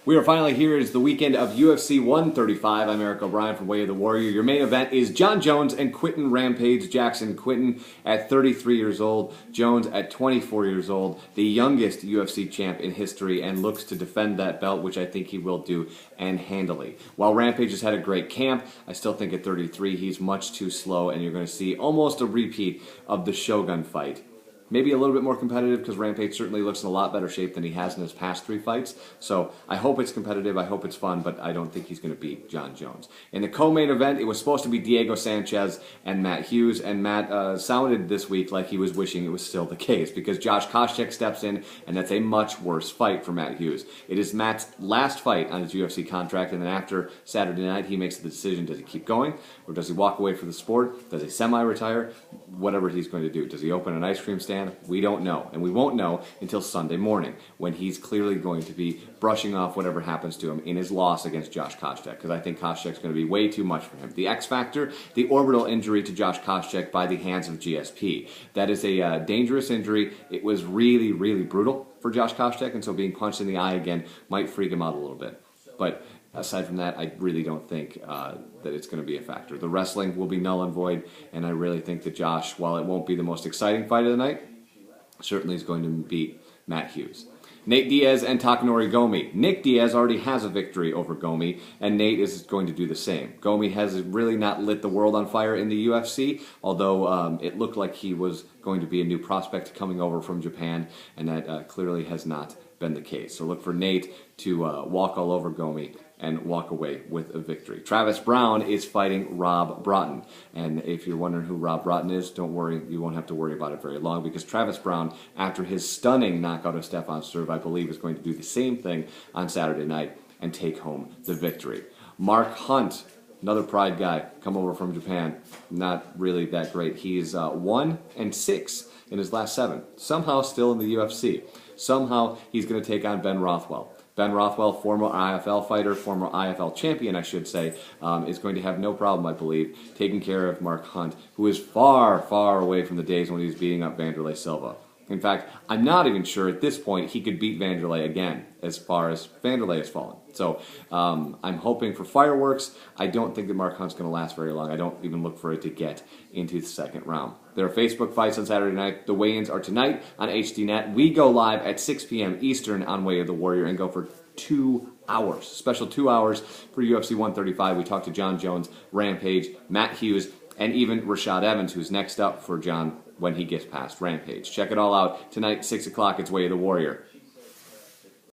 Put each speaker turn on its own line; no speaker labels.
We are finally here. It's the weekend of UFC 135. I'm Eric O'Brien from Way of the Warrior. Your main event is Jon Jones and Quinton Rampage Jackson. Quinton at 33 years old, Jones at 24 years old, the youngest UFC champ in history, and looks to defend that belt, which I think he will do, and handily. While Rampage has had a great camp, I still think at 33 he's much too slow, and you're going to see almost a repeat of the Shogun fight. Maybe a little bit more competitive because Rampage certainly looks in a lot better shape than he has in his past 3 fights. So I hope it's competitive, I hope it's fun, but I don't think he's going to beat Jon Jones. In the co-main event, it was supposed to be Diego Sanchez and Matt Hughes, and Matt sounded this week like he was wishing it was still the case because Josh Koscheck steps in, and that's a much worse fight for Matt Hughes. It is Matt's last fight on his UFC contract, and then after Saturday night, he makes the decision, does he keep going, or does he walk away from the sport? Does he semi-retire? Whatever he's going to do. Does he open an ice cream stand? We don't know, and we won't know until Sunday morning when he's clearly going to be brushing off whatever happens to him in his loss against Josh Koscheck, because I think Koscheck's going to be way too much for him. The X factor, the orbital injury to Josh Koscheck by the hands of GSP. That is a dangerous injury. It was really, really brutal for Josh Koscheck, and so being punched in the eye again might freak him out a little bit. But aside from that, I really don't think that it's going to be a factor. The wrestling will be null and void, and I really think that Josh, while it won't be the most exciting fight of the night, certainly is going to beat Matt Hughes. Nate Diaz and Takanori Gomi. Nick Diaz already has a victory over Gomi, and Nate is going to do the same. Gomi has really not lit the world on fire in the UFC, although it looked like he was going to be a new prospect coming over from Japan, and that clearly has not been the case. So look for Nate to walk all over Gomi and walk away with a victory. Travis Browne is fighting Rob Broughton. And if you're wondering who Rob Broughton is, don't worry, you won't have to worry about it very long, because Travis Browne, after his stunning knockout of Stefan Struve, I believe is going to do the same thing on Saturday night and take home the victory. Mark Hunt, another Pride guy, come over from Japan, not really that great. He's 1-6 in his last 7. Somehow still in the UFC. Somehow he's going to take on Ben Rothwell. Ben Rothwell, former IFL fighter, former IFL champion, I should say, is going to have no problem, I believe, taking care of Mark Hunt, who is far, far away from the days when he was beating up Wanderlei Silva. In fact, I'm not even sure at this point he could beat Wanderlei again, as far as Wanderlei has fallen. So I'm hoping for fireworks. I don't think that Mark Hunt's going to last very long. I don't even look for it to get into the second round. There are Facebook fights on Saturday night. The weigh-ins are tonight on HDNet. We go live at 6 p.m. Eastern on Way of the Warrior and go for 2 hours. Special 2 hours for UFC 135. We talk to Jon Jones, Rampage, Matt Hughes, and even Rashad Evans, who's next up for Jon when he gets past Rampage. Check it all out tonight, 6 o'clock. It's Way of the Warrior.